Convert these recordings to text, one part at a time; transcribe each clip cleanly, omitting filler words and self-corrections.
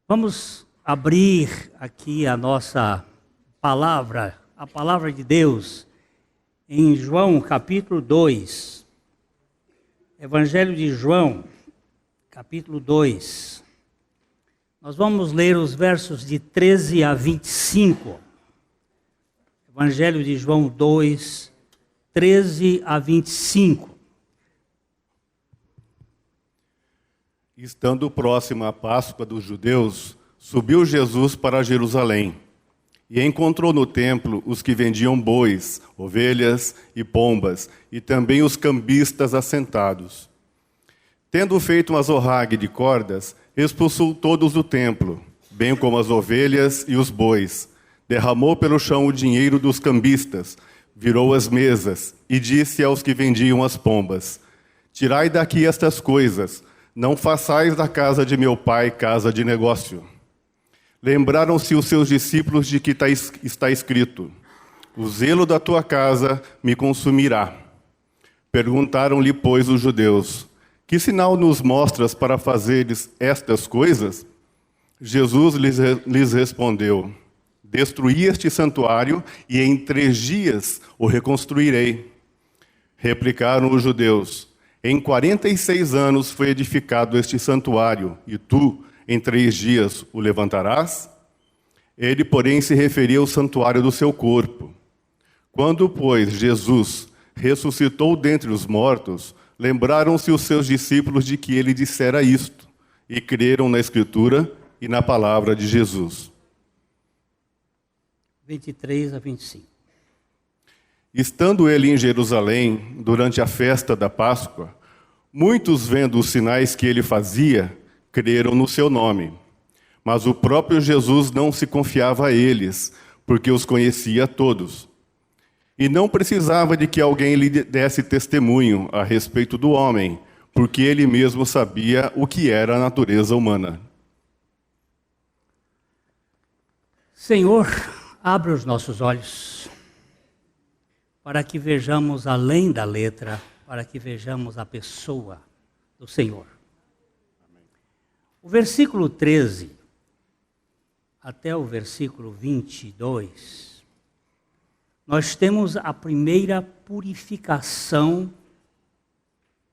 Vamos abrir aqui a nossa palavra, a palavra de Deus, em João capítulo 2. Evangelho de João, capítulo 2. Nós vamos ler os versos de 13 a 25. Evangelho de João 2, 13 a 25. Estando próxima a Páscoa dos judeus, subiu Jesus para Jerusalém e encontrou no templo os que vendiam bois, ovelhas e pombas, e também os cambistas assentados. Tendo feito uma azorrague de cordas, expulsou todos do templo, bem como as ovelhas e os bois. Derramou pelo chão o dinheiro dos cambistas, virou as mesas e disse aos que vendiam as pombas: Tirai daqui estas coisas, não façais da casa de meu pai casa de negócio. Lembraram-se os seus discípulos de que está escrito: O zelo da tua casa me consumirá. Perguntaram-lhe, pois, os judeus: Que sinal nos mostras para fazeres estas coisas? Jesus lhes respondeu: Destruí este santuário e em 3 dias o reconstruirei. Replicaram os judeus: Em 46 anos foi edificado este santuário, e tu, em 3 dias, o levantarás? Ele, porém, se referia ao santuário do seu corpo. Quando, pois, Jesus ressuscitou dentre os mortos, lembraram-se os seus discípulos de que ele dissera isto, e creram na Escritura e na palavra de Jesus. 23 a 25. Estando ele em Jerusalém, durante a festa da Páscoa, muitos, vendo os sinais que ele fazia, creram no seu nome. Mas o próprio Jesus não se confiava a eles, porque os conhecia a todos. E não precisava de que alguém lhe desse testemunho a respeito do homem, porque ele mesmo sabia o que era a natureza humana. Senhor, abre os nossos olhos, para que vejamos além da letra, para que vejamos a pessoa do Senhor. O versículo 13 até o versículo 22, nós temos a primeira purificação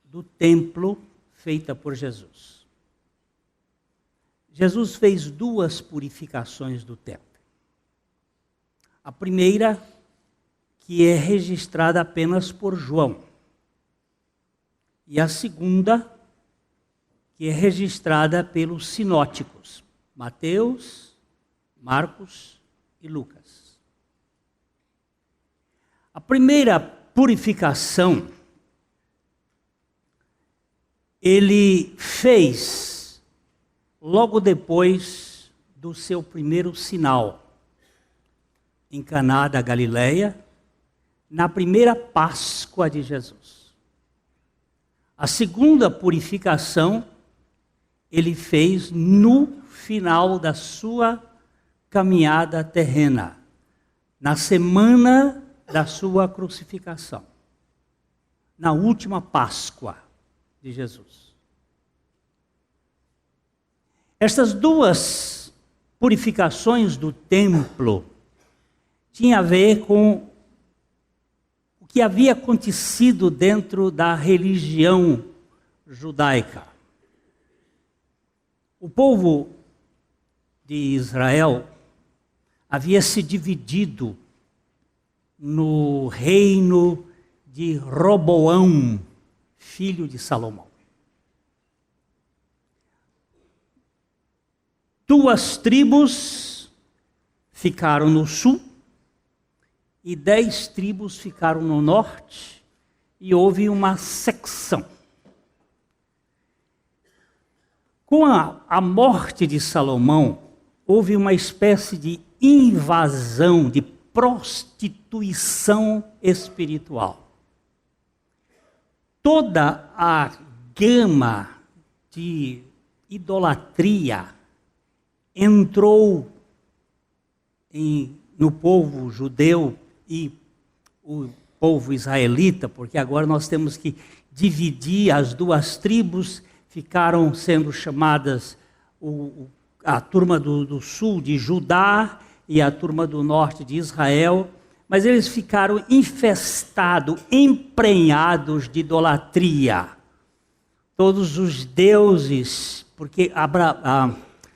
do templo feita por Jesus. Jesus fez 2 purificações do templo. A primeira, que é registrada apenas por João. E a segunda, que é registrada pelos sinóticos, Mateus, Marcos e Lucas. A primeira purificação, ele fez logo depois do seu primeiro sinal, em Caná da Galileia, na primeira Páscoa de Jesus. A segunda purificação ele fez no final da sua caminhada terrena, na semana da sua crucificação, na última Páscoa de Jesus. Estas 2 purificações do templo tinham a ver com o que havia acontecido dentro da religião judaica. O povo de Israel havia se dividido no reino de Roboão, filho de Salomão. 2 tribos ficaram no sul, e 10 tribos ficaram no norte, e houve uma secção. Com a morte de Salomão, houve uma espécie de invasão, de prostituição espiritual. Toda a gama de idolatria entrou no povo judeu e o povo israelita, porque agora nós temos que dividir as 2 tribos, ficaram sendo chamadas a turma do sul de Judá e a turma do norte de Israel, mas eles ficaram infestados, emprenhados de idolatria. Todos os deuses, porque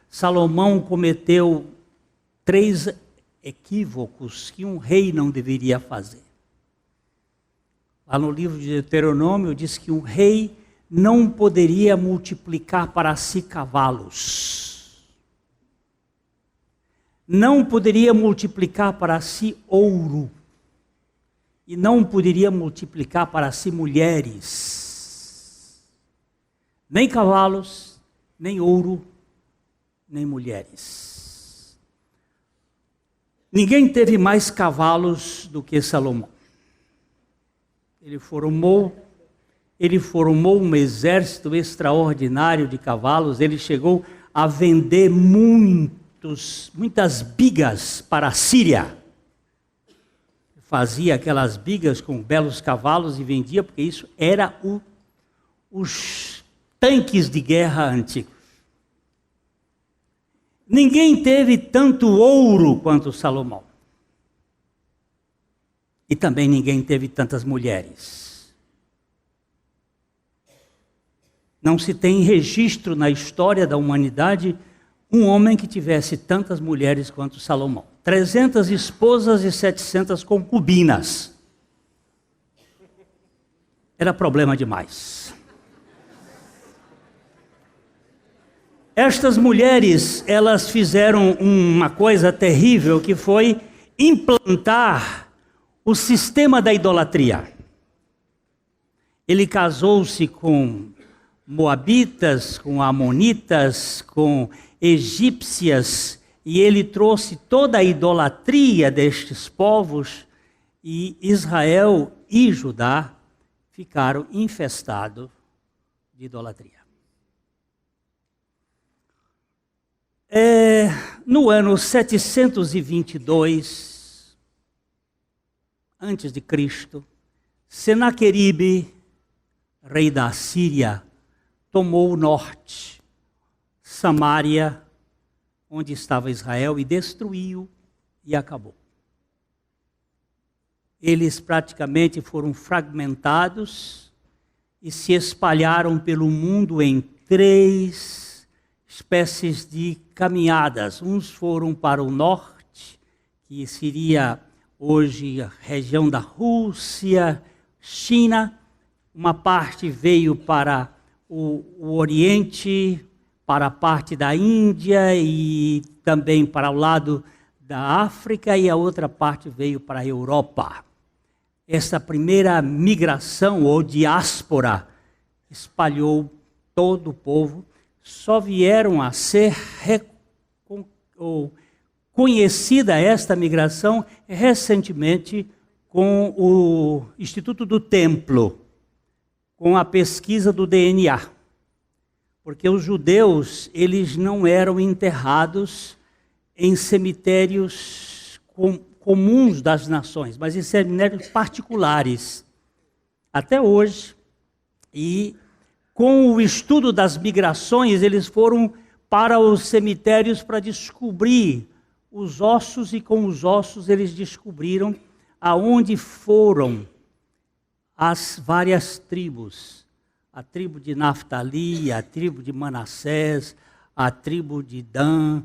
Salomão cometeu 3 equívocos que um rei não deveria fazer. Lá no livro de Deuteronômio diz que um rei não poderia multiplicar para si cavalos. Não poderia multiplicar para si ouro. E não poderia multiplicar para si mulheres. Nem cavalos, nem ouro, nem mulheres. Ninguém teve mais cavalos do que Salomão. Ele formou um exército extraordinário de cavalos. Ele chegou a vender muitas bigas para a Síria. Fazia aquelas bigas com belos cavalos e vendia, porque isso era os tanques de guerra antigos. Ninguém teve tanto ouro quanto Salomão. E também ninguém teve tantas mulheres. Não se tem registro na história da humanidade um homem que tivesse tantas mulheres quanto Salomão. 300 esposas e 700 concubinas. Era problema demais. Estas mulheres, elas fizeram uma coisa terrível, que foi implantar o sistema da idolatria. Ele casou-se com moabitas, com amonitas, com egípcias, e ele trouxe toda a idolatria destes povos, e Israel e Judá ficaram infestados de idolatria. No ano 722, antes de Cristo, Senaqueribe, rei da Síria, tomou o norte, Samaria, onde estava Israel, e destruiu e acabou. Eles praticamente foram fragmentados e se espalharam pelo mundo em 3 espécies de caminhadas. Uns foram para o norte, que seria hoje a região da Rússia, China. Uma parte veio para o Oriente, para a parte da Índia e também para o lado da África, e a outra parte veio para a Europa. Essa primeira migração ou diáspora espalhou todo o povo. Só vieram a ser conhecida esta migração recentemente com o Instituto do Templo, com a pesquisa do DNA. Porque os judeus, eles não eram enterrados em cemitérios comuns das nações, mas em cemitérios particulares. Até hoje. E com o estudo das migrações, eles foram para os cemitérios para descobrir os ossos, e com os ossos eles descobriram aonde foram as várias tribos. A tribo de Naftali, a tribo de Manassés, a tribo de Dan,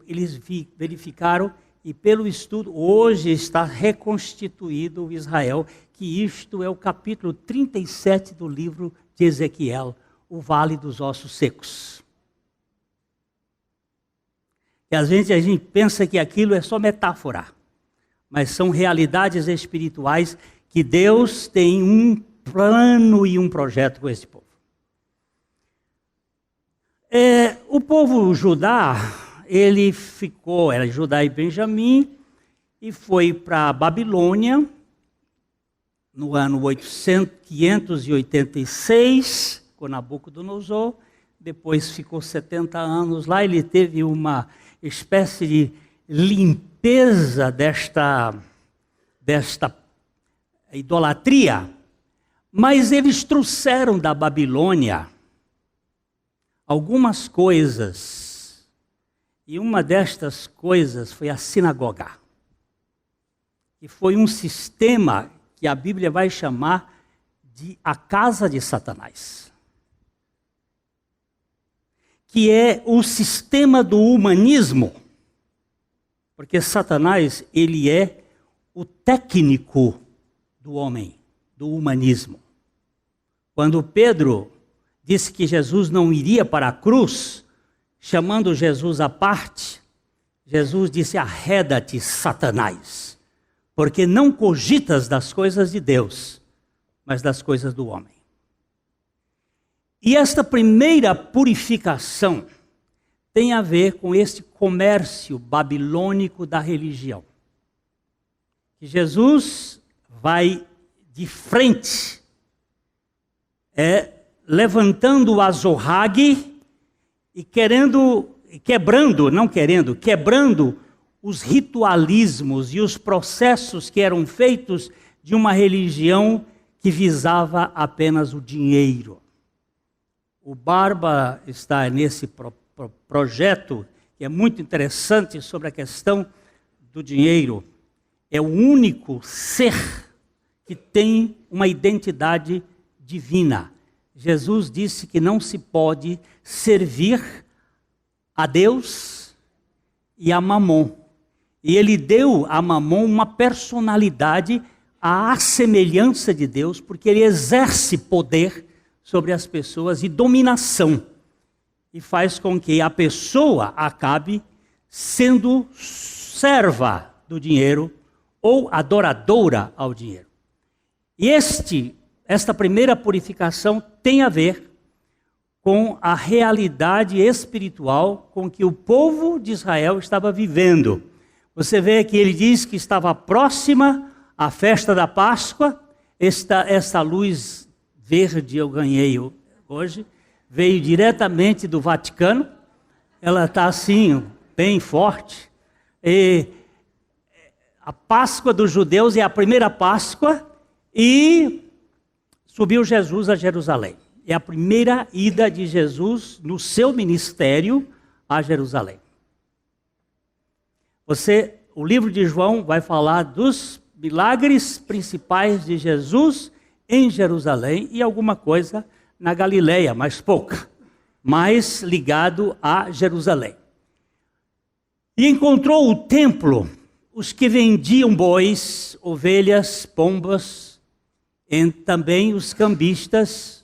eles verificaram, e pelo estudo, hoje está reconstituído o Israel, que isto é o capítulo 37 do livro de Ezequiel, o Vale dos Ossos Secos. E às vezes a gente pensa que aquilo é só metáfora, mas são realidades espirituais que Deus tem um plano e um projeto com esse povo. O povo Judá, ele ficou, era Judá e Benjamim, e foi para a Babilônia no ano 586, com Nabucodonosor. Depois ficou 70 anos lá. Ele teve uma espécie de limpeza desta idolatria, mas eles trouxeram da Babilônia algumas coisas E uma destas coisas foi a sinagoga, que foi um sistema que a Bíblia vai chamar de a casa de Satanás, que é o sistema do humanismo, porque Satanás, ele é o técnico do homem, do humanismo. Quando Pedro disse que Jesus não iria para a cruz, chamando Jesus à parte, Jesus disse: arreda-te, Satanás, porque não cogitas das coisas de Deus, mas das coisas do homem. E esta primeira purificação tem a ver com este comércio babilônico da religião. Que Jesus vai de frente, levantando o azorrague e quebrando os ritualismos e os processos que eram feitos de uma religião que visava apenas o dinheiro. O Barba está nesse projeto, que é muito interessante, sobre a questão do dinheiro. É o único ser que tem uma identidade divina. Jesus disse que não se pode servir a Deus e a Mamon. E ele deu a Mamon uma personalidade à semelhança de Deus, porque ele exerce poder sobre as pessoas e dominação. E faz com que a pessoa acabe sendo serva do dinheiro ou adoradora ao dinheiro. E esta primeira purificação tem a ver com a realidade espiritual com que o povo de Israel estava vivendo. Você vê que ele diz que estava próxima a festa da Páscoa. Esta luz verde eu ganhei hoje, veio diretamente do Vaticano. Ela está assim, bem forte. E a Páscoa dos judeus é a primeira Páscoa e subiu Jesus a Jerusalém. É a primeira ida de Jesus no seu ministério a Jerusalém. O livro de João vai falar dos milagres principais de Jesus em Jerusalém e alguma coisa na Galileia, mas pouca, mais ligado a Jerusalém. E encontrou o templo, os que vendiam bois, ovelhas, pombas, e também os cambistas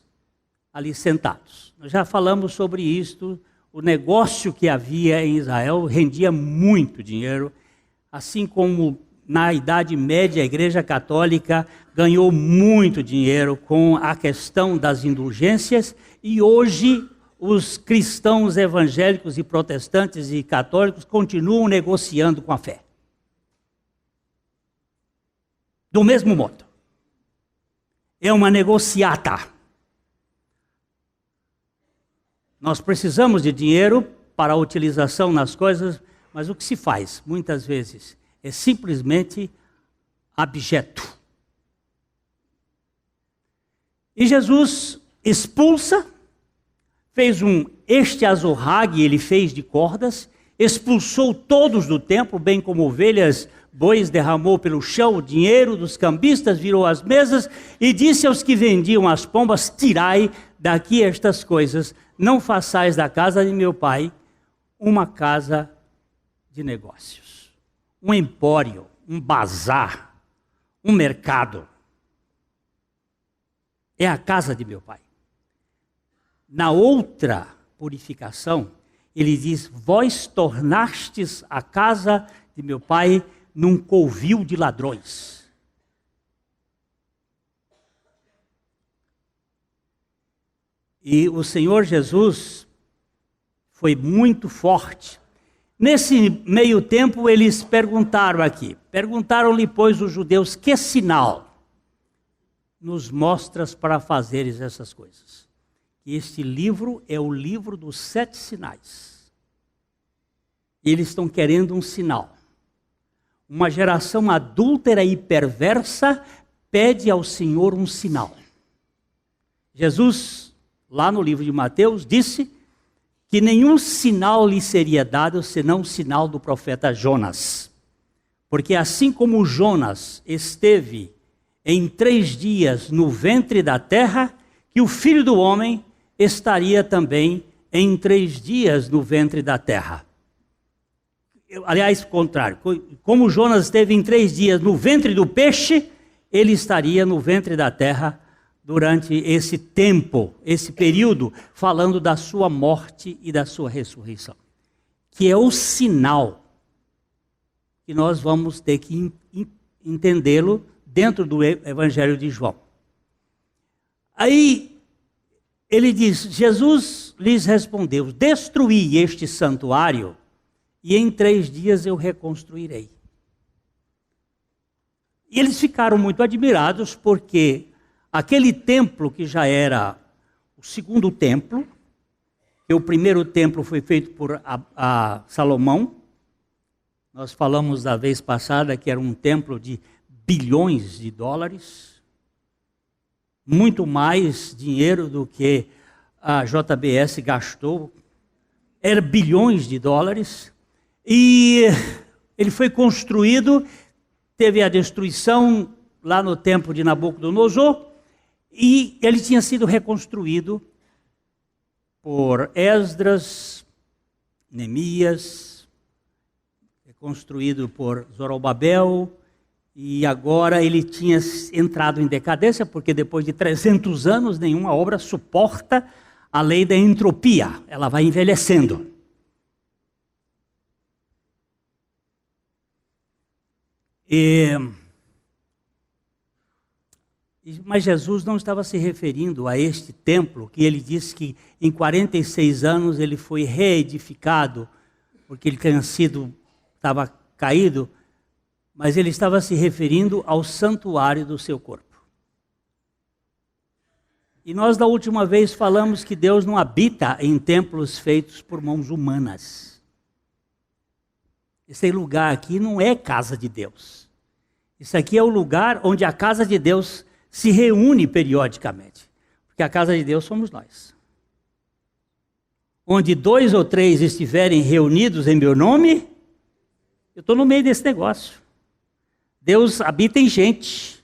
ali sentados. Nós já falamos sobre isto. O negócio que havia em Israel rendia muito dinheiro, assim como na Idade Média a Igreja Católica ganhou muito dinheiro com a questão das indulgências, e hoje os cristãos evangélicos e protestantes e católicos continuam negociando com a fé. Do mesmo modo. É uma negociata. Nós precisamos de dinheiro para a utilização nas coisas, mas o que se faz, muitas vezes, é simplesmente abjeto. E Jesus expulsa, fez este azorrague, ele fez de cordas, expulsou todos do templo, bem como ovelhas, bois, derramou pelo chão o dinheiro dos cambistas, virou as mesas e disse aos que vendiam as pombas: tirai daqui estas coisas, não façais da casa de meu pai uma casa de negócios, um empório, um bazar, um mercado. É a casa de meu pai. Na outra purificação, ele diz: vós tornastes a casa de meu pai num covil de ladrões. E o Senhor Jesus foi muito forte. Nesse meio tempo, eles perguntaram-lhe, pois, os judeus: que sinal nos mostras para fazeres essas coisas? E este livro é o livro dos 7 sinais. Eles estão querendo um sinal. Uma geração adúltera e perversa pede ao Senhor um sinal. Jesus, lá no livro de Mateus, disse que nenhum sinal lhe seria dado senão o sinal do profeta Jonas. Porque assim como Jonas esteve em 3 dias no ventre da terra, que o Filho do Homem estaria também em 3 dias no ventre da terra. Aliás, o contrário, como Jonas esteve em 3 dias no ventre do peixe, ele estaria no ventre da terra durante esse tempo, esse período, falando da sua morte e da sua ressurreição. Que é o sinal que nós vamos ter que entendê-lo dentro do Evangelho de João. Aí ele diz, Jesus lhes respondeu, destruí este santuário e em 3 dias eu reconstruirei. E eles ficaram muito admirados porque aquele templo que já era o segundo templo, que o primeiro templo foi feito por Salomão, nós falamos da vez passada que era um templo de bilhões de dólares, muito mais dinheiro do que a JBS gastou, era bilhões de dólares, e ele foi construído, teve a destruição lá no tempo de Nabucodonosor, e ele tinha sido reconstruído por Esdras, Neemias, reconstruído por Zorobabel, e agora ele tinha entrado em decadência, porque depois de 300 anos nenhuma obra suporta a lei da entropia, ela vai envelhecendo. Mas Jesus não estava se referindo a este templo, que ele disse que em 46 anos ele foi reedificado, porque ele estava caído, mas ele estava se referindo ao santuário do seu corpo. E nós da última vez falamos que Deus não habita em templos feitos por mãos humanas. Esse lugar aqui não é casa de Deus. Isso aqui é o lugar onde a casa de Deus se reúne periodicamente. Porque a casa de Deus somos nós. Onde 2 ou 3 estiverem reunidos em meu nome, eu estou no meio desse negócio. Deus habita em gente.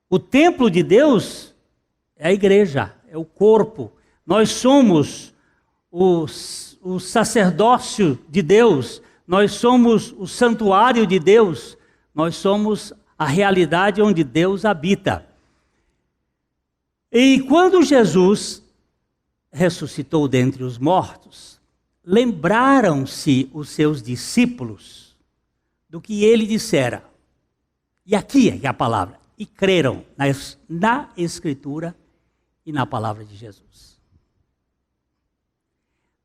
O templo de Deus é a igreja, é o corpo. Nós somos o sacerdócio de Deus, nós somos o santuário de Deus, nós somos a realidade onde Deus habita. E quando Jesus ressuscitou dentre os mortos, lembraram-se os seus discípulos do que ele dissera. E aqui é a palavra. E creram na Escritura e na palavra de Jesus.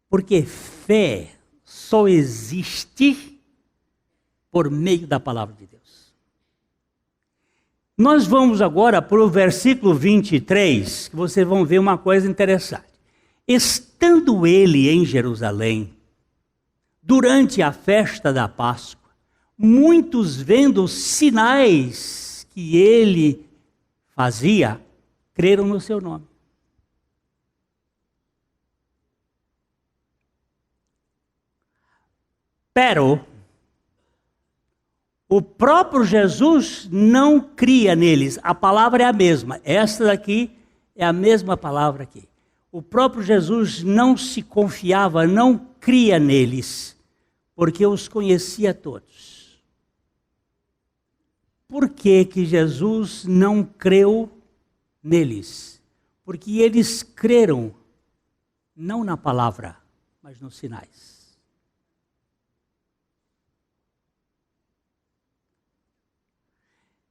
Porque fé só existe por meio da palavra de Deus. Nós vamos agora para o versículo 23, que vocês vão ver uma coisa interessante. Estando ele em Jerusalém, durante a festa da Páscoa, muitos vendo os sinais que ele fazia, creram no seu nome. Pero o próprio Jesus não cria neles. A palavra é a mesma. Esta daqui é a mesma palavra aqui. O próprio Jesus não se confiava, não cria neles, porque os conhecia todos. Por que que Jesus não creu neles? Porque eles creram não na palavra, mas nos sinais.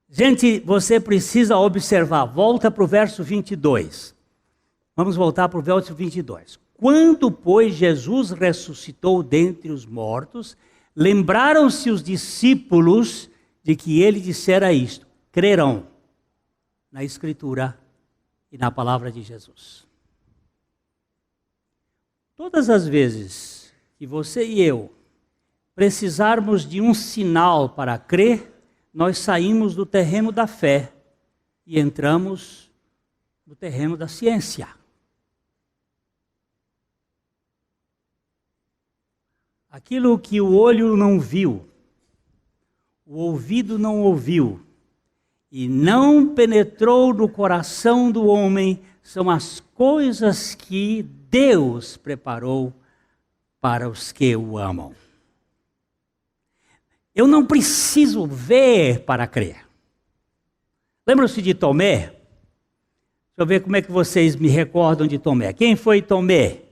Gente, você precisa observar. Volta para o verso 22. Vamos voltar para o verso 22. Quando, pois, Jesus ressuscitou dentre os mortos, lembraram-se os discípulos de que ele dissera isto. Crerão na Escritura e na palavra de Jesus. Todas as vezes que você e eu precisarmos de um sinal para crer, nós saímos do terreno da fé e entramos no terreno da ciência. Aquilo que o olho não viu, o ouvido não ouviu e não penetrou no coração do homem, são as coisas que Deus preparou para os que o amam. Eu não preciso ver para crer. Lembram-se de Tomé? Deixa eu ver como é que vocês me recordam de Tomé. Quem foi Tomé?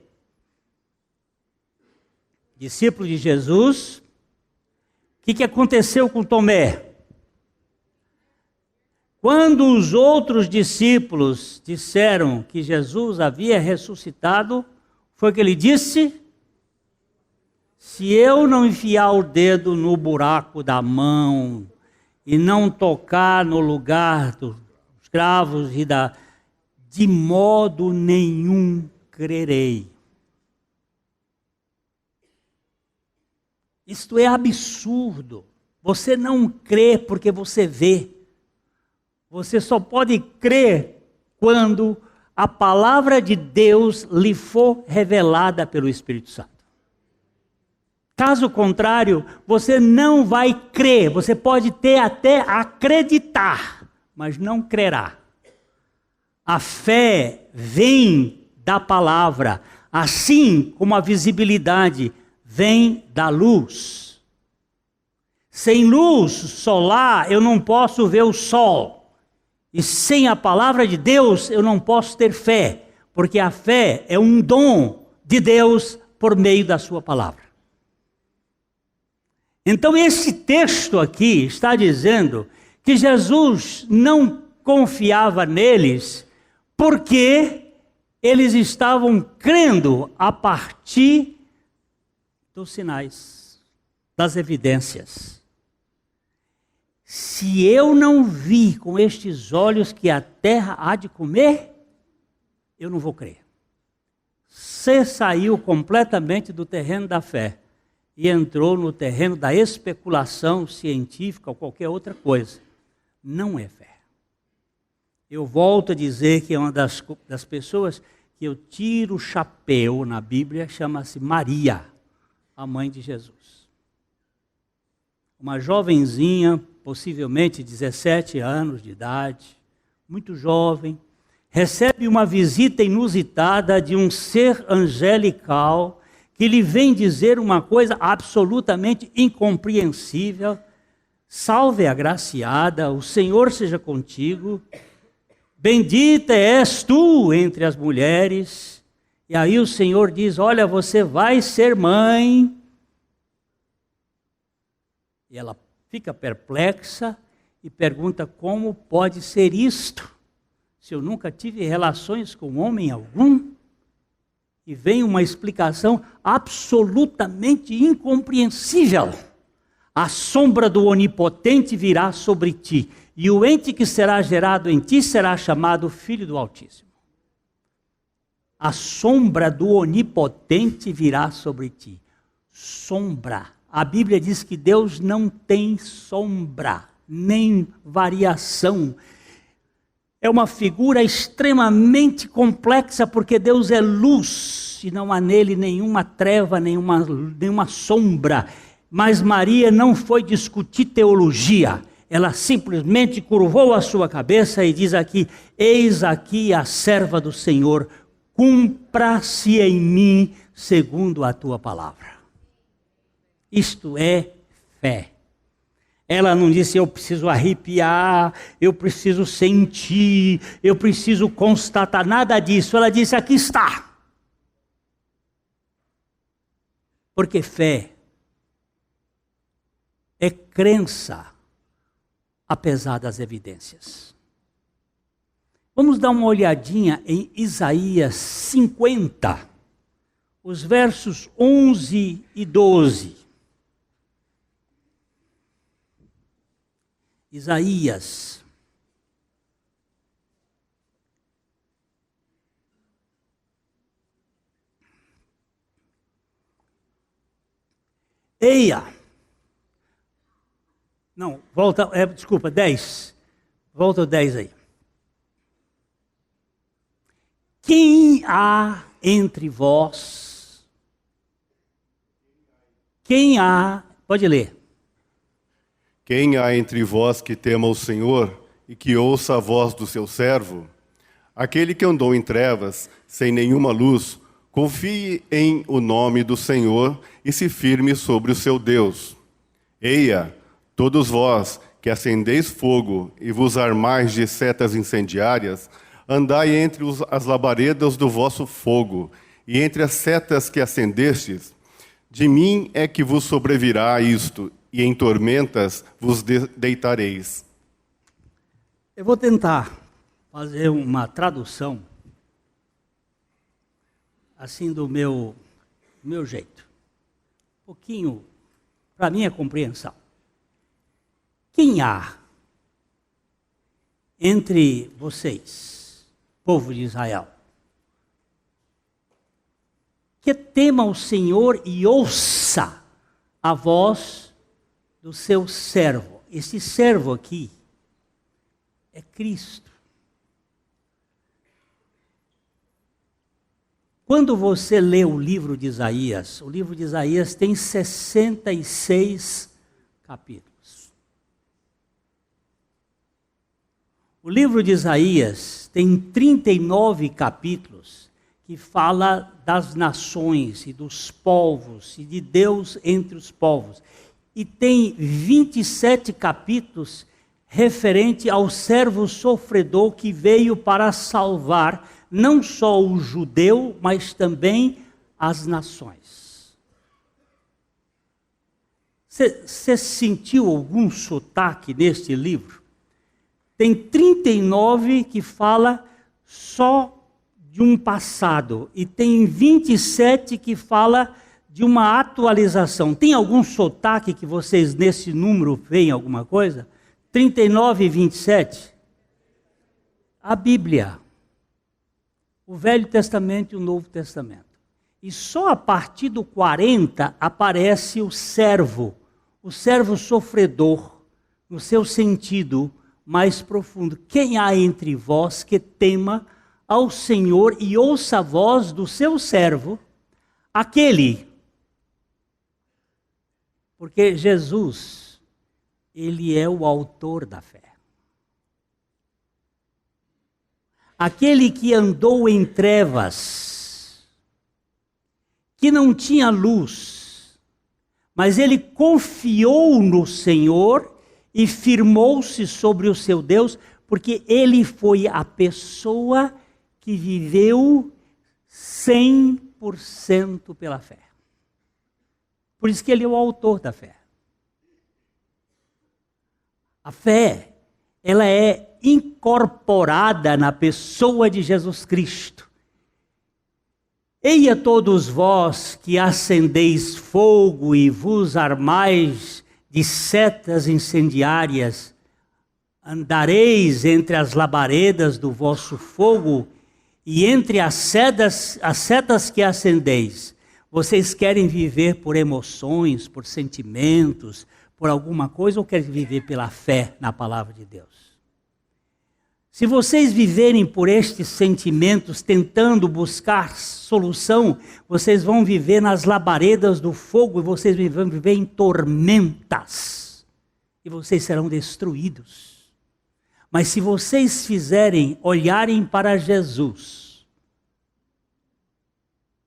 Discípulo de Jesus. O que aconteceu com Tomé? Quando os outros discípulos disseram que Jesus havia ressuscitado, foi que ele disse: se eu não enfiar o dedo no buraco da mão e não tocar no lugar dos cravos de modo nenhum crerei. Isto é absurdo. Você não crê porque você vê. Você só pode crer quando a palavra de Deus lhe for revelada pelo Espírito Santo. Caso contrário, você não vai crer. Você pode ter até acreditar, mas não crerá. A fé vem da palavra, assim como a visibilidade vem da luz. Sem luz solar, eu não posso ver o sol. E sem a palavra de Deus, eu não posso ter fé, porque a fé é um dom de Deus por meio da sua palavra. Então esse texto aqui está dizendo que Jesus não confiava neles porque eles estavam crendo a partir dos sinais, das evidências. Se eu não vi com estes olhos que a terra há de comer, eu não vou crer. Você saiu completamente do terreno da fé e entrou no terreno da especulação científica ou qualquer outra coisa. Não é fé. Eu volto a dizer que é uma das pessoas que eu tiro o chapéu na Bíblia, chama-se Maria, a mãe de Jesus. Uma jovenzinha, possivelmente 17 anos de idade, muito jovem, recebe uma visita inusitada de um ser angelical que lhe vem dizer uma coisa absolutamente incompreensível: salve agraciada, o Senhor seja contigo, bendita és tu entre as mulheres. E aí o Senhor diz: olha, você vai ser mãe. E ela fica perplexa e pergunta: como pode ser isto, se eu nunca tive relações com homem algum? E vem uma explicação absolutamente incompreensível. A sombra do Onipotente virá sobre ti, e o ente que será gerado em ti será chamado Filho do Altíssimo. A sombra do Onipotente virá sobre ti. Sombra. A Bíblia diz que Deus não tem sombra, nem variação. É uma figura extremamente complexa, porque Deus é luz e não há nele nenhuma treva, nenhuma sombra. Mas Maria não foi discutir teologia. Ela simplesmente curvou a sua cabeça e diz aqui: eis aqui a serva do Senhor, cumpra-se em mim segundo a tua palavra. Isto é fé. Ela não disse: eu preciso arrepiar, eu preciso sentir, eu preciso constatar, nada disso. Ela disse: aqui está. Porque fé é crença, apesar das evidências. Vamos dar uma olhadinha em Isaías 50, os versos 11 e 12. Isaías. Eia. Não, volta, desculpa, 10. Volta o 10 aí. Quem há entre vós Quem há... Pode ler. Quem há entre vós que tema o Senhor e que ouça a voz do seu servo? Aquele que andou em trevas, sem nenhuma luz, confie em o nome do Senhor e se firme sobre o seu Deus. Eia, todos vós que acendeis fogo e vos armais de setas incendiárias, andai entre as labaredas do vosso fogo, e entre as setas que acendestes, de mim é que vos sobrevirá isto, e em tormentas vos deitareis. Eu vou tentar fazer uma tradução, assim do meu jeito, um pouquinho para minha compreensão. Quem há entre vocês, povo de Israel, que tema o Senhor e ouça a voz do seu servo? Esse servo aqui é Cristo. Quando você lê o livro de Isaías tem 66 capítulos. O livro de Isaías tem 39 capítulos que fala das nações e dos povos e de Deus entre os povos. E tem 27 capítulos referente ao servo sofredor que veio para salvar não só o judeu, mas também as nações. Você sentiu algum sotaque neste livro? Tem 39 que fala só de um passado e tem 27 que fala de uma atualização. Tem algum sotaque que vocês nesse número veem alguma coisa? 39 e 27? A Bíblia. O Velho Testamento e o Novo Testamento. E só a partir do 40 aparece o servo sofredor, no seu sentido mais profundo. Quem há entre vós que tema ao Senhor e ouça a voz do seu servo, aquele. Porque Jesus, ele é o autor da fé. Aquele que andou em trevas, que não tinha luz, mas ele confiou no Senhor e firmou-se sobre o seu Deus, porque ele foi a pessoa que viveu 100% pela fé. Por isso que ele é o autor da fé. A fé, ela é incorporada na pessoa de Jesus Cristo. Eia todos vós que acendeis fogo e vos armais de setas incendiárias, andareis entre as labaredas do vosso fogo e entre as setas que acendeis. Vocês querem viver por emoções, por sentimentos, por alguma coisa, ou querem viver pela fé na palavra de Deus? Se vocês viverem por estes sentimentos, tentando buscar solução, vocês vão viver nas labaredas do fogo e vocês vão viver em tormentas. E vocês serão destruídos. Mas se vocês olharem para Jesus,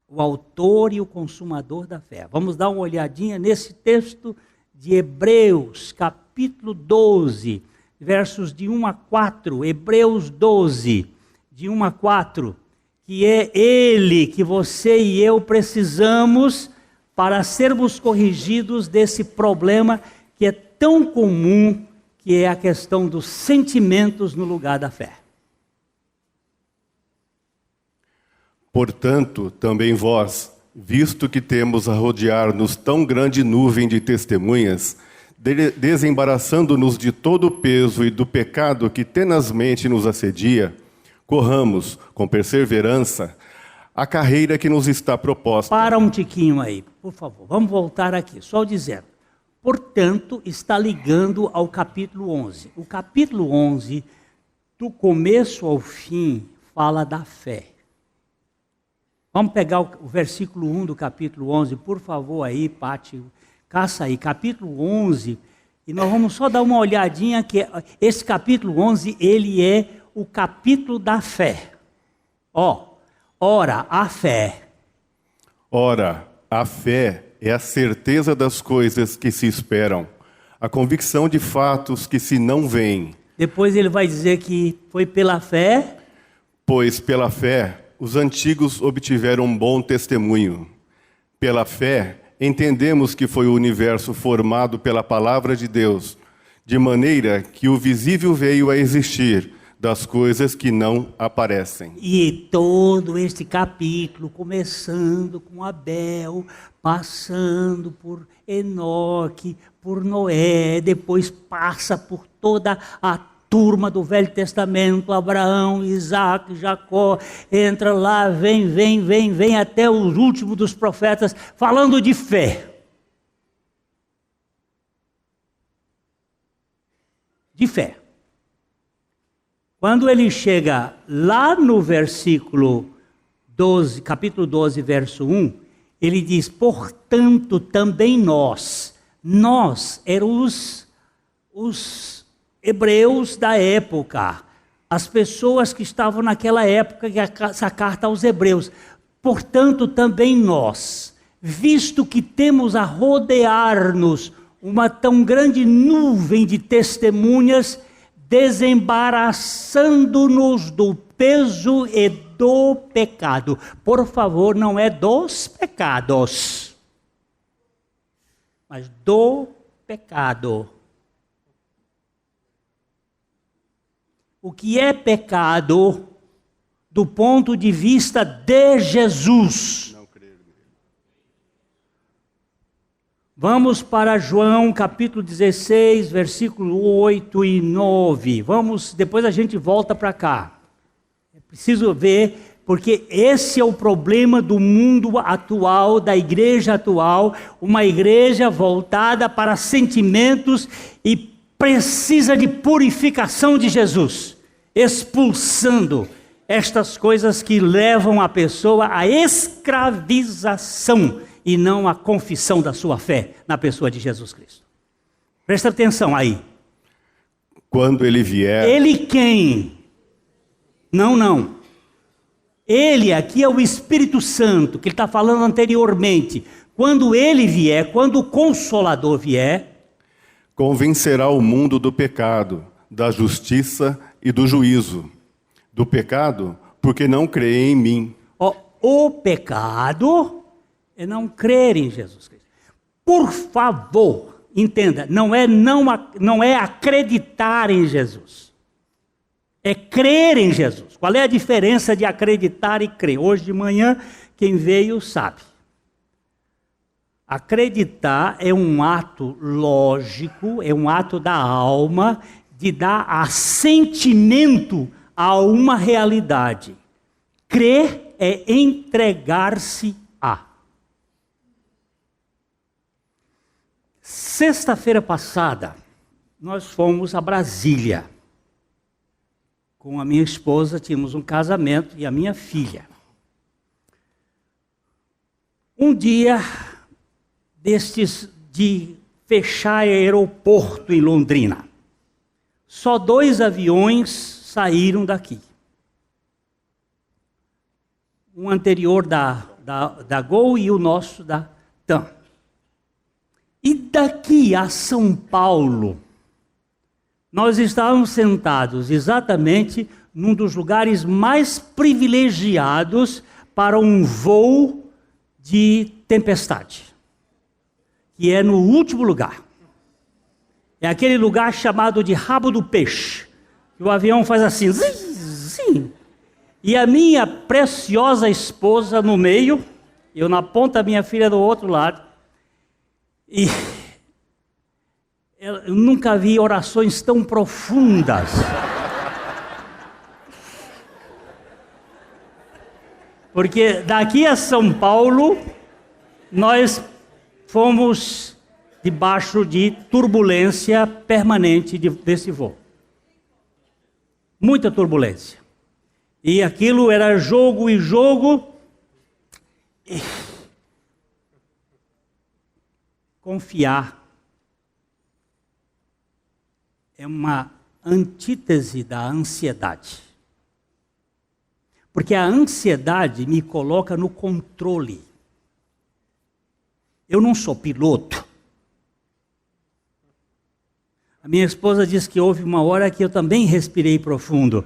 o autor e o consumador da fé. Vamos dar uma olhadinha nesse texto de Hebreus, capítulo 12, versos de 1 a 4, Hebreus 12, de 1 a 4, que é ele que você e eu precisamos para sermos corrigidos desse problema que é tão comum, que é a questão dos sentimentos no lugar da fé. Portanto, também vós, visto que temos a rodear-nos tão grande nuvem de testemunhas, desembaraçando-nos de todo o peso e do pecado que tenazmente nos assedia, corramos com perseverança a carreira que nos está proposta. Para um tiquinho aí, por favor. Vamos voltar aqui, só dizendo. Portanto, está ligando ao capítulo 11. O capítulo 11, do começo ao fim, fala da fé. Vamos pegar o versículo 1 do capítulo 11, por favor aí, Pati, caça aí, capítulo 11, e nós vamos só dar uma olhadinha que esse capítulo 11, ele é o capítulo da fé. Ora, a fé. Ora, a fé é a certeza das coisas que se esperam, a convicção de fatos que se não veem. Depois ele vai dizer que foi pela fé. Pois pela fé os antigos obtiveram um bom testemunho. Pela fé entendemos que foi o universo formado pela palavra de Deus, de maneira que o visível veio a existir das coisas que não aparecem. E todo este capítulo, começando com Abel, passando por Enoque, por Noé, depois passa por toda a turma do Velho Testamento, Abraão, Isaac, Jacó, entra lá, vem até os últimos dos profetas, falando de fé. De fé. Quando ele chega lá no versículo 12, capítulo 12, verso 1, ele diz, portanto, também nós eram os hebreus da época, as pessoas que estavam naquela época, essa carta aos hebreus, portanto, também nós, visto que temos a rodear-nos uma tão grande nuvem de testemunhas, desembaraçando-nos do peso e do pecado. Por favor, não é dos pecados, mas do pecado. O que é pecado do ponto de vista de Jesus? Vamos para João capítulo 16, versículo 8 e 9. Depois a gente volta para cá. É preciso ver, porque esse é o problema do mundo atual, da igreja atual, uma igreja voltada para sentimentos e precisa de purificação de Jesus, expulsando estas coisas que levam a pessoa à escravização e não à confissão da sua fé na pessoa de Jesus Cristo. Presta atenção aí. Quando ele vier... Ele quem? Não. Ele aqui é o Espírito Santo, que ele está falando anteriormente. Quando ele vier, quando o Consolador vier... convencerá o mundo do pecado, da justiça e do juízo. Do pecado, porque não crê em mim. O pecado é não crer em Jesus Cristo. Por favor, entenda, não é acreditar em Jesus. É crer em Jesus. Qual é a diferença de acreditar e crer? Hoje de manhã, quem veio sabe. Acreditar é um ato lógico, é um ato da alma, de dar assentimento a uma realidade. Crer é entregar-se a. Sexta-feira passada, nós fomos a Brasília. Com a minha esposa, tínhamos um casamento e a minha filha. Um dia destes de fechar aeroporto em Londrina. Só 2 aviões saíram daqui. Um anterior da Gol e o nosso da TAM. E daqui a São Paulo, nós estávamos sentados exatamente num dos lugares mais privilegiados para um voo de tempestade, que é no último lugar. É aquele lugar chamado de rabo do peixe, que o avião faz assim, zim, e a minha preciosa esposa no meio, eu na ponta, a minha filha do outro lado, e eu nunca vi orações tão profundas. Porque daqui a São Paulo, nós fomos debaixo de turbulência permanente desse voo. Muita turbulência. E aquilo era jogo e jogo, Confiar é uma antítese da ansiedade. Porque a ansiedade me coloca no controle. Eu não sou piloto. A minha esposa diz que houve uma hora que eu também respirei profundo.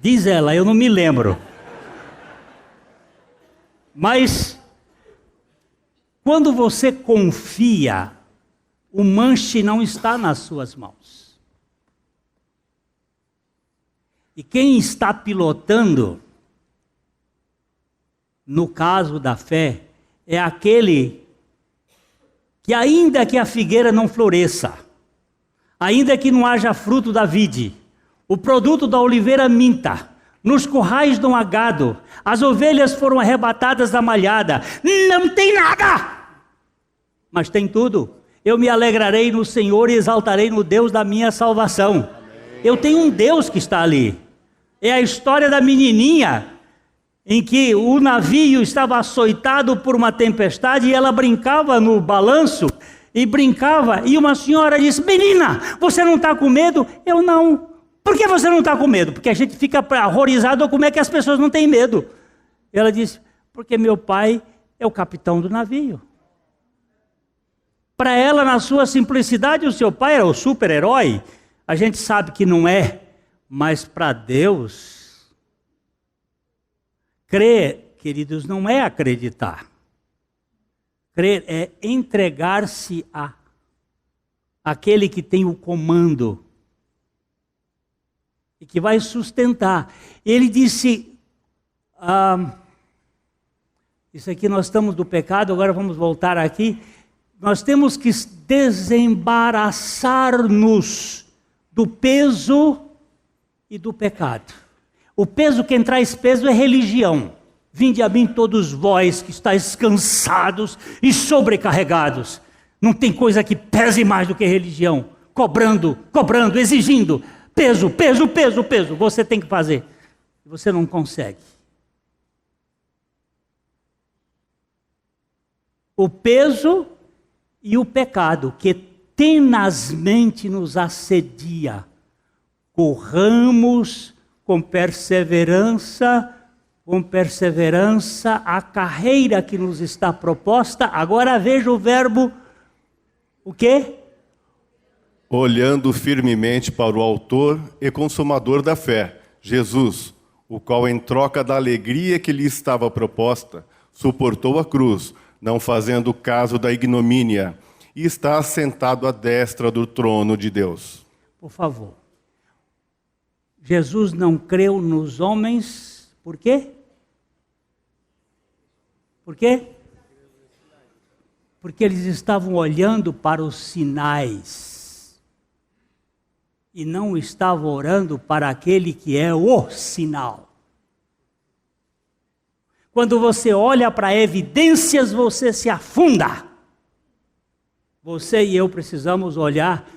Diz ela, eu não me lembro. Mas, quando você confia, o manche não está nas suas mãos. E quem está pilotando, no caso da fé, é aquele que ainda que a figueira não floresça, ainda que não haja fruto da vide, o produto da oliveira minta, nos currais não há gado, as ovelhas foram arrebatadas da malhada, não tem nada, mas tem tudo. Eu me alegrarei no Senhor e exaltarei no Deus da minha salvação. Amém. Eu tenho um Deus que está ali. É a história da menininha, em que o navio estava açoitado por uma tempestade e ela brincava no balanço, e brincava, e uma senhora disse, menina, você não está com medo? Eu não. Por que você não está com medo? Porque a gente fica horrorizado como é que as pessoas não têm medo. Ela disse, porque meu pai é o capitão do navio. Para ela, na sua simplicidade, o seu pai era o super-herói. A gente sabe que não é, mas para Deus, crer, queridos, não é acreditar. Crer é entregar-se a aquele que tem o comando e que vai sustentar. Ele disse, isso aqui nós estamos do pecado, agora vamos voltar aqui. Nós temos que desembaraçar-nos do peso e do pecado. O peso, quem traz peso é religião. Vinde a mim todos vós que estáis cansados e sobrecarregados. Não tem coisa que pese mais do que religião. Cobrando, exigindo. Peso. Você tem que fazer. Você não consegue. O peso e o pecado que tenazmente nos assedia. Corramos com perseverança a carreira que nos está proposta. Agora veja o verbo, o quê? Olhando firmemente para o autor e consumador da fé, Jesus, o qual em troca da alegria que lhe estava proposta, suportou a cruz, não fazendo caso da ignomínia, e está assentado à destra do trono de Deus. Por favor. Jesus não creu nos homens, por quê? Por quê? Porque eles estavam olhando para os sinais e não estavam orando para aquele que é o sinal. Quando você olha para evidências, você se afunda. Você e eu precisamos olhar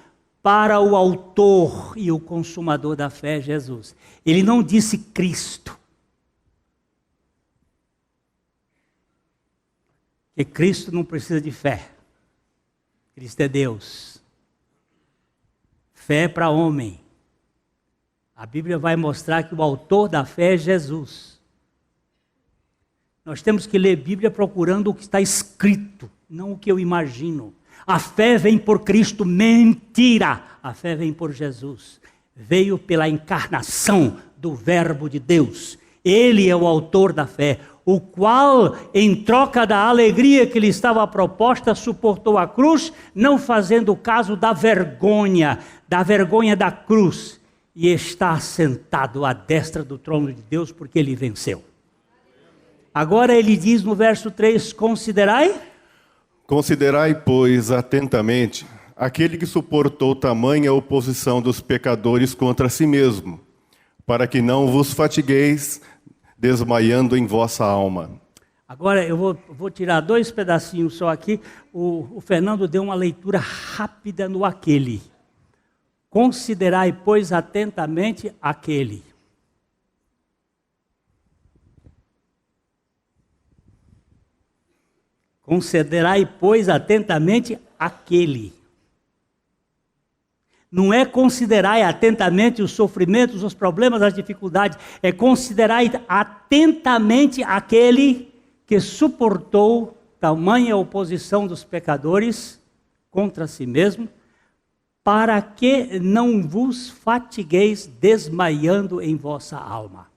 para o autor e o consumador da fé, Jesus. Ele não disse Cristo. Porque Cristo não precisa de fé. Cristo é Deus. Fé é para homem. A Bíblia vai mostrar que o autor da fé é Jesus. Nós temos que ler a Bíblia procurando o que está escrito, não o que eu imagino. A fé vem por Cristo, mentira. A fé vem por Jesus. Veio pela encarnação do Verbo de Deus. Ele é o autor da fé, o qual, em troca da alegria que lhe estava proposta, suportou a cruz, não fazendo caso da vergonha da cruz, e está sentado à destra do trono de Deus, porque ele venceu. Agora ele diz no verso 3, Considerai, pois, atentamente aquele que suportou tamanha oposição dos pecadores contra si mesmo, para que não vos fatigueis, desmaiando em vossa alma. Agora eu vou tirar 2 pedacinhos só aqui. O Fernando deu uma leitura rápida no aquele. Considerai, pois, atentamente aquele. Considerai, pois, atentamente aquele. Não é considerai atentamente os sofrimentos, os problemas, as dificuldades. É considerai atentamente aquele que suportou tamanha oposição dos pecadores contra si mesmo, para que não vos fatigueis desmaiando em vossa alma.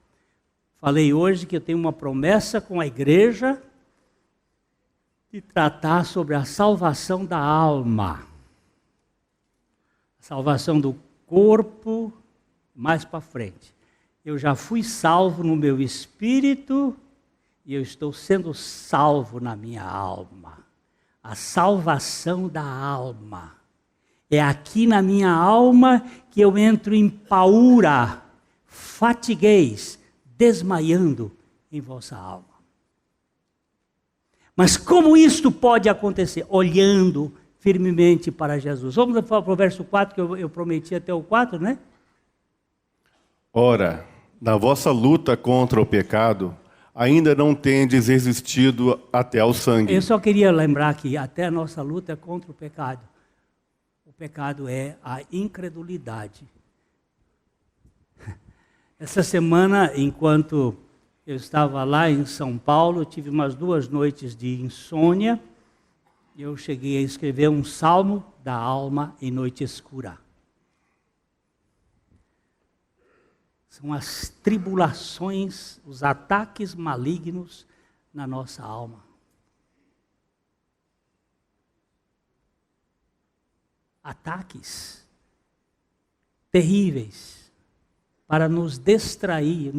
Falei hoje que eu tenho uma promessa com a igreja de tratar sobre a salvação da alma. A salvação do corpo, mais para frente. Eu já fui salvo no meu espírito e eu estou sendo salvo na minha alma. A salvação da alma. É aqui na minha alma que eu entro em paura, fatigueis, desmaiando em vossa alma. Mas como isto pode acontecer? Olhando firmemente para Jesus. Vamos para o verso 4, que eu prometi até o 4, né? Ora, na vossa luta contra o pecado, ainda não tendes resistido até ao sangue. Eu só queria lembrar que até a nossa luta é contra o pecado. O pecado é a incredulidade. Essa semana, enquanto eu estava lá em São Paulo, eu tive umas 2 noites de insônia. Eu cheguei a escrever um salmo da alma em noite escura. São as tribulações, os ataques malignos na nossa alma. Ataques terríveis para nos distrair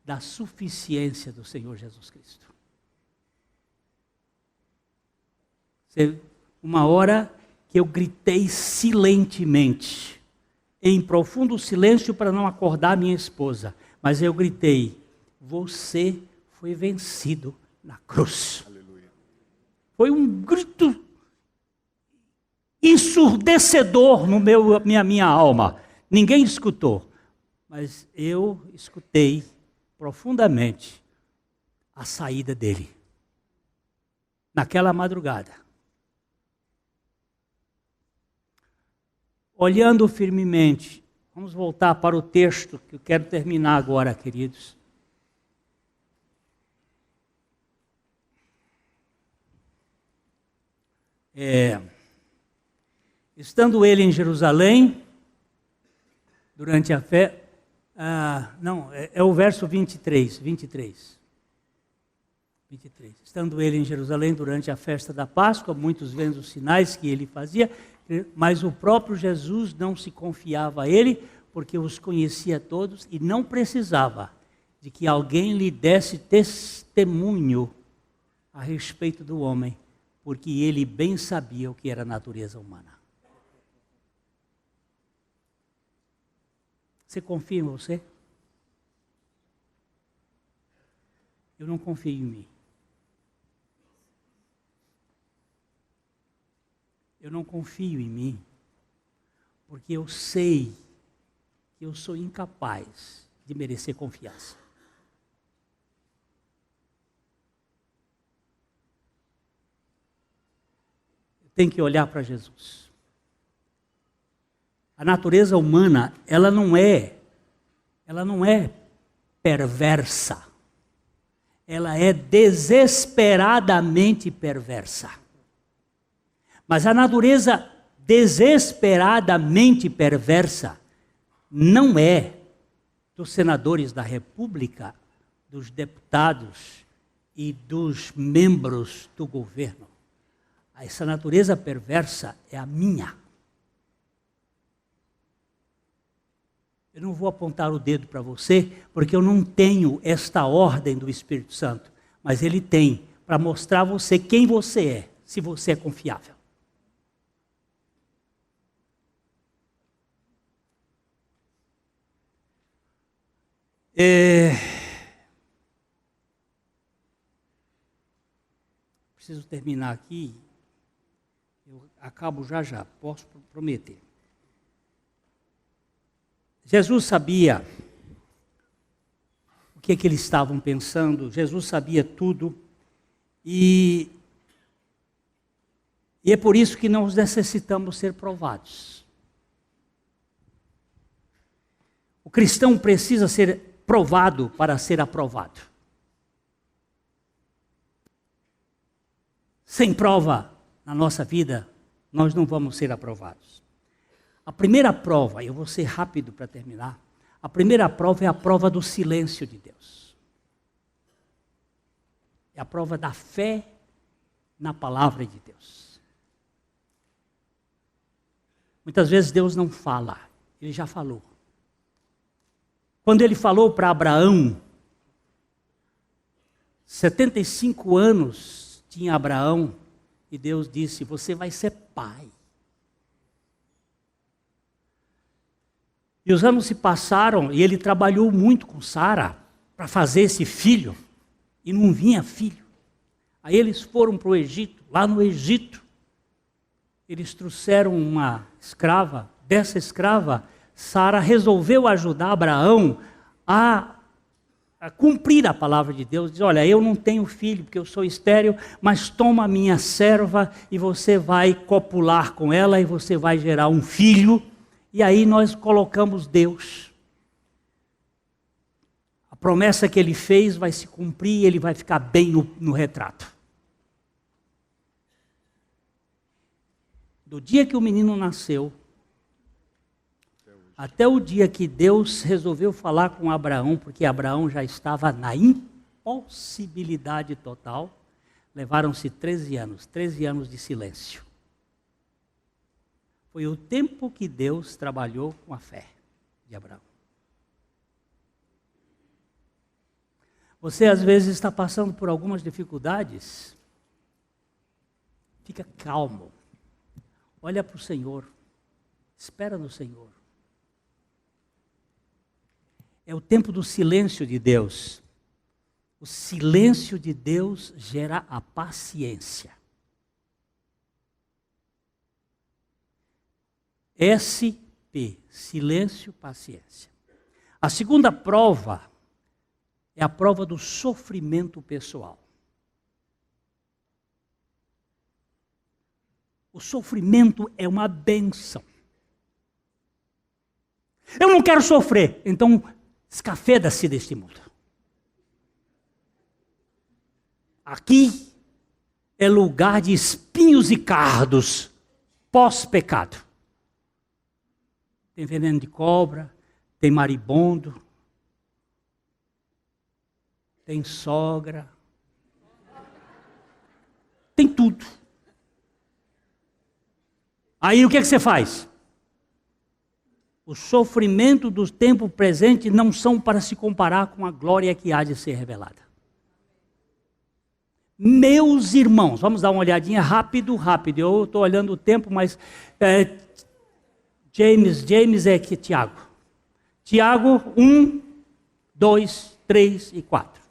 da suficiência do Senhor Jesus Cristo. Uma hora que eu gritei silentemente, em profundo silêncio para não acordar minha esposa, mas eu gritei: você foi vencido na cruz. Aleluia. Foi um grito ensurdecedor no minha alma. Ninguém escutou, mas eu escutei profundamente a saída dele. Naquela madrugada. Olhando firmemente, vamos voltar para o texto que eu quero terminar agora, queridos. Estando ele em Jerusalém, durante a fé, é o verso 23. Estando ele em Jerusalém durante a festa da Páscoa, muitos vendo os sinais que ele fazia, mas o próprio Jesus não se confiava a ele, porque os conhecia todos e não precisava de que alguém lhe desse testemunho a respeito do homem, porque ele bem sabia o que era a natureza humana. Você confia em você? Eu não confio em mim. Eu não confio em mim, porque eu sei que eu sou incapaz de merecer confiança. Eu tenho que olhar para Jesus. A natureza humana, ela não é perversa. Ela é desesperadamente perversa. Mas a natureza desesperadamente perversa não é dos senadores da República, dos deputados e dos membros do governo. Essa natureza perversa é a minha. Eu não vou apontar o dedo para você, porque eu não tenho esta ordem do Espírito Santo, mas ele tem para mostrar a você quem você é, se você é confiável. Preciso terminar aqui. Eu acabo já, posso prometer. Jesus sabia o que eles estavam pensando, Jesus sabia tudo, E é por isso que nós necessitamos ser provados. O cristão precisa ser provado para ser aprovado. Sem prova na nossa vida, nós não vamos ser aprovados. A primeira prova, eu vou ser rápido para terminar, a primeira prova é a prova do silêncio de Deus. É a prova da fé na palavra de Deus. Muitas vezes Deus não fala, Ele já falou. Quando Ele falou para Abraão, 75 anos tinha Abraão, e Deus disse, você vai ser pai. E os anos se passaram, e ele trabalhou muito com Sara para fazer esse filho, e não vinha filho. Aí eles foram para o Egito, lá no Egito, eles trouxeram uma escrava. Dessa escrava, Sara resolveu ajudar Abraão a cumprir a palavra de Deus. Diz, olha, eu não tenho filho porque eu sou estéril, mas toma a minha serva e você vai copular com ela e você vai gerar um filho. E aí nós colocamos Deus. A promessa que ele fez vai se cumprir e ele vai ficar bem no retrato. Do dia que o menino nasceu, até o dia que Deus resolveu falar com Abraão, porque Abraão já estava na impossibilidade total, levaram-se 13 anos de silêncio. Foi o tempo que Deus trabalhou com a fé de Abraão. Você às vezes está passando por algumas dificuldades. Fica calmo. Olha para o Senhor. Espera no Senhor. É o tempo do silêncio de Deus. O silêncio de Deus gera a paciência. SP, silêncio, paciência. A segunda prova é a prova do sofrimento pessoal. O sofrimento é uma bênção. Eu não quero sofrer, então escafeda-se deste mundo. Aqui é lugar de espinhos e cardos pós-pecado. Tem veneno de cobra, tem maribondo, tem sogra, tem tudo. Aí o que você faz? O sofrimento do tempo presente não são para se comparar com a glória que há de ser revelada. Meus irmãos, vamos dar uma olhadinha rápido. Eu estou olhando o tempo, mas James é que Tiago. Tiago 1, 2, 3 e 4.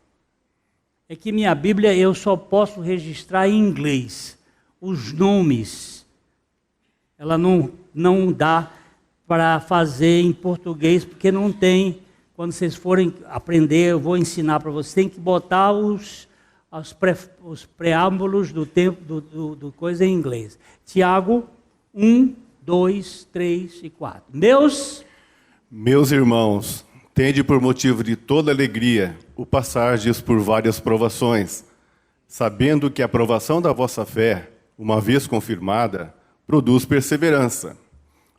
É que minha Bíblia eu só posso registrar em inglês. Os nomes, ela não dá para fazer em português, porque não tem. Quando vocês forem aprender, eu vou ensinar para vocês. Tem que botar os preâmbulos do tempo do coisa em inglês. Tiago 1, 2, 3 e 4. Meus irmãos, tende por motivo de toda alegria o passardes por várias provações, sabendo que a provação da vossa fé, uma vez confirmada, produz perseverança.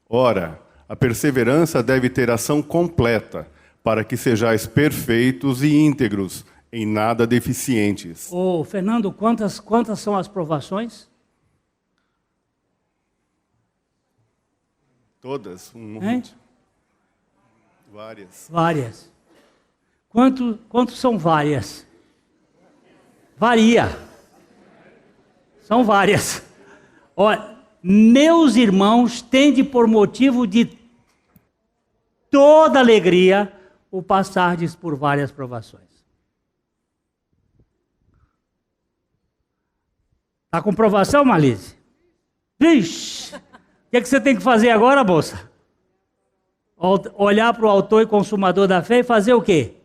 Ora, a perseverança deve ter ação completa, para que sejais perfeitos e íntegros, em nada deficientes. Fernando, quantas são as provações? Todas, um monte. Várias. Quantos são várias? Varia. São várias. Olha, meus irmãos, tende por motivo de toda alegria o passardes por várias provações. Está com provação, Marlise? Vixe! O que você tem que fazer agora, moça? Olhar para o autor e consumador da fé e fazer o quê?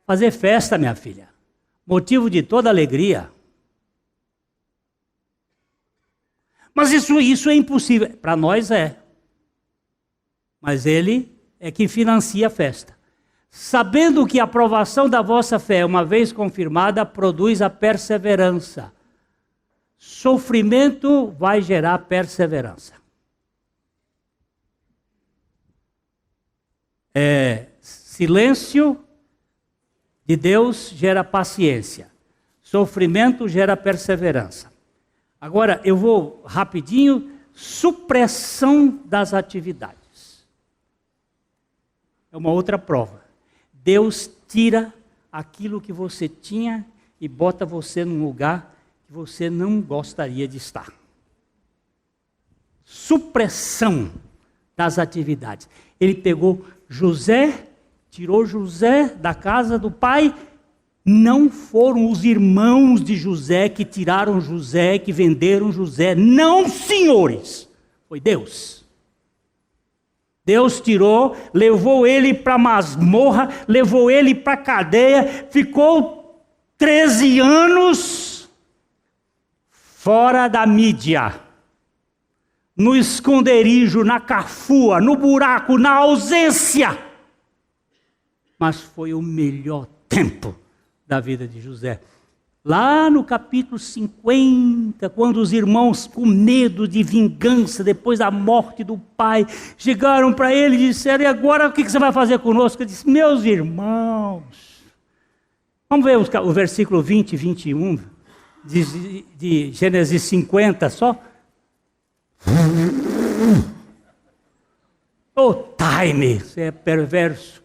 Fazer festa, minha filha. motivo de toda alegria. Mas isso é impossível. Para nós é. Mas ele é que financia a festa. Sabendo que a aprovação da vossa fé, uma vez confirmada, produz a perseverança. Sofrimento vai gerar perseverança. Silêncio de Deus gera paciência. Sofrimento gera perseverança. Agora, eu vou rapidinho. Supressão das atividades. É uma outra prova. Deus tira aquilo que você tinha e bota você num lugar que você não gostaria de estar. Supressão das atividades. Ele pegou José, tirou José da casa do pai. Não foram os irmãos de José que tiraram José, que venderam José. Não, senhores. Foi Deus. Deus tirou, levou ele para a masmorra, levou ele para a cadeia, ficou 13 anos fora da mídia, no esconderijo, na cafua, no buraco, na ausência. Mas foi o melhor tempo da vida de José. Lá no capítulo 50, quando os irmãos, com medo de vingança, depois da morte do pai, chegaram para ele e disseram: e agora o que você vai fazer conosco? Ele disse: meus irmãos. Vamos ver o versículo 20 e 21 de Gênesis 50 só. Time, você é perverso.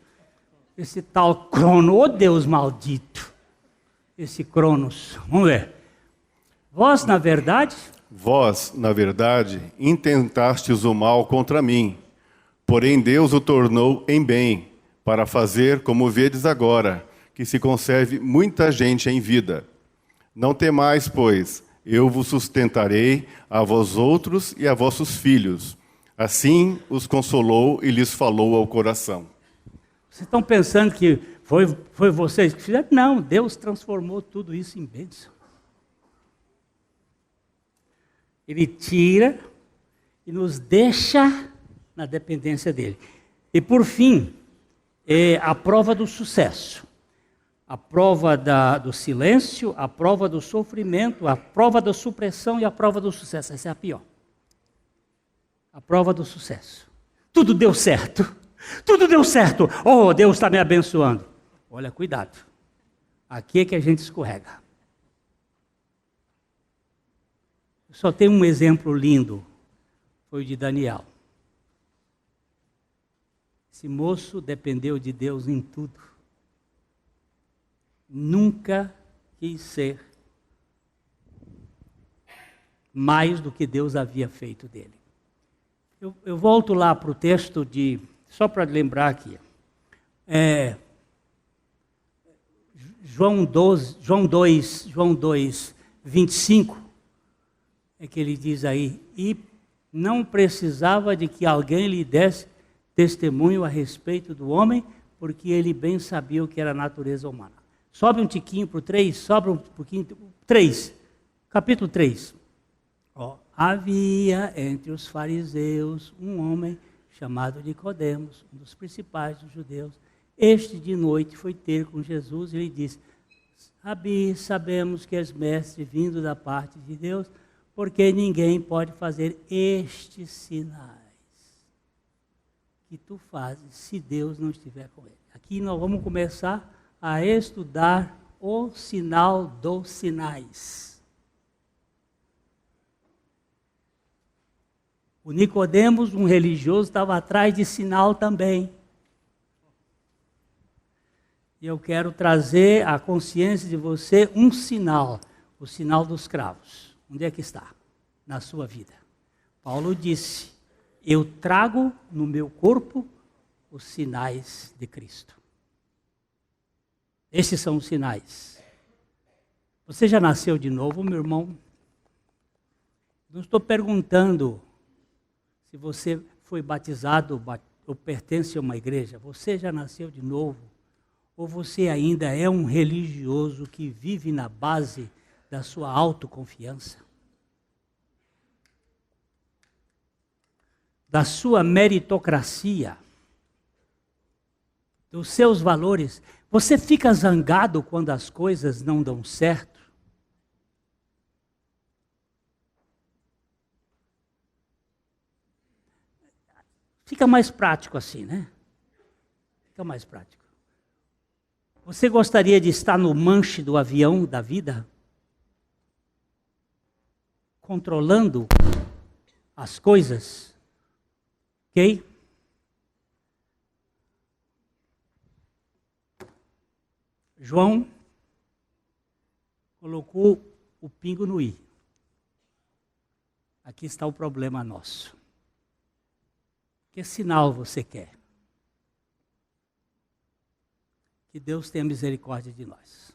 Esse tal Crono, ô Deus maldito. Esse Cronos. Vamos ver. Vós, na verdade, intentastes o mal contra mim, porém Deus o tornou em bem, para fazer, como vedes agora, que se conserve muita gente em vida. Não temais, pois, eu vos sustentarei a vós outros e a vossos filhos. Assim os consolou e lhes falou ao coração. Vocês estão pensando que foi vocês que fizeram? Não, Deus transformou tudo isso em bênção. Ele tira e nos deixa na dependência dele. E por fim, a prova do sucesso. A prova do silêncio, a prova do sofrimento, a prova da supressão e a prova do sucesso. Essa é a pior. A prova do sucesso. Tudo deu certo. Tudo deu certo. Oh, Deus está me abençoando. Olha, cuidado. Aqui é que a gente escorrega. Só tem um exemplo lindo. Foi o de Daniel. Esse moço dependeu de Deus em tudo. Nunca quis ser mais do que Deus havia feito dele. Eu volto lá para o texto só para lembrar aqui. João 2, 25, é que ele diz aí: e não precisava de que alguém lhe desse testemunho a respeito do homem, porque ele bem sabia o que era a natureza humana. Sobe um tiquinho para o 3, sobra um pouquinho. 3, capítulo 3. Havia entre os fariseus um homem chamado Nicodemos, um dos principais dos judeus. Este de noite foi ter com Jesus e lhe disse: Rabi, sabemos que és mestre vindo da parte de Deus, porque ninguém pode fazer estes sinais que tu fazes se Deus não estiver com ele. Aqui nós vamos começar a estudar o sinal dos sinais. O Nicodemos, um religioso, estava atrás de sinal também. E eu quero trazer à consciência de você um sinal, o sinal dos cravos. Onde é que está? Na sua vida. Paulo disse: eu trago no meu corpo os sinais de Cristo. Esses são os sinais. Você já nasceu de novo, meu irmão? Não estou perguntando se você foi batizado ou pertence a uma igreja. Você já nasceu de novo? Ou você ainda é um religioso que vive na base da sua autoconfiança? Da sua meritocracia? Dos seus valores? Você fica zangado quando as coisas não dão certo? Fica mais prático assim, né? Fica mais prático. Você gostaria de estar no manche do avião da vida? Controlando as coisas? Ok? João colocou o pingo no i. Aqui está o problema nosso. Que sinal você quer? Que Deus tenha misericórdia de nós.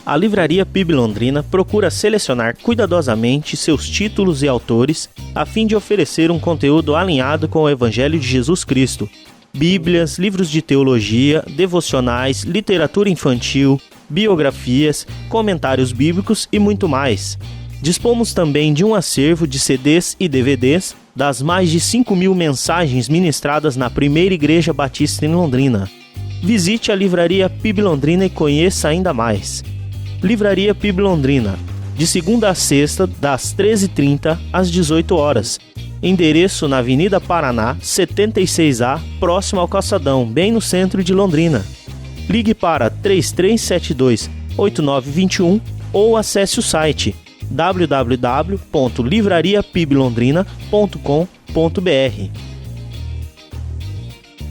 A Livraria PIB Londrina procura selecionar cuidadosamente seus títulos e autores a fim de oferecer um conteúdo alinhado com o Evangelho de Jesus Cristo. Bíblias, livros de teologia, devocionais, literatura infantil, biografias, comentários bíblicos e muito mais. Dispomos também de um acervo de CDs e DVDs das mais de 5.000 mensagens ministradas na Primeira Igreja Batista em Londrina. Visite a Livraria PIB Londrina e conheça ainda mais. Livraria PIB Londrina, de segunda a sexta, das 13h30 às 18h. Endereço na Avenida Paraná, 76A, próximo ao Calçadão, bem no centro de Londrina. Ligue para 3372-8921 ou acesse o site www.livrariapiblondrina.com.br.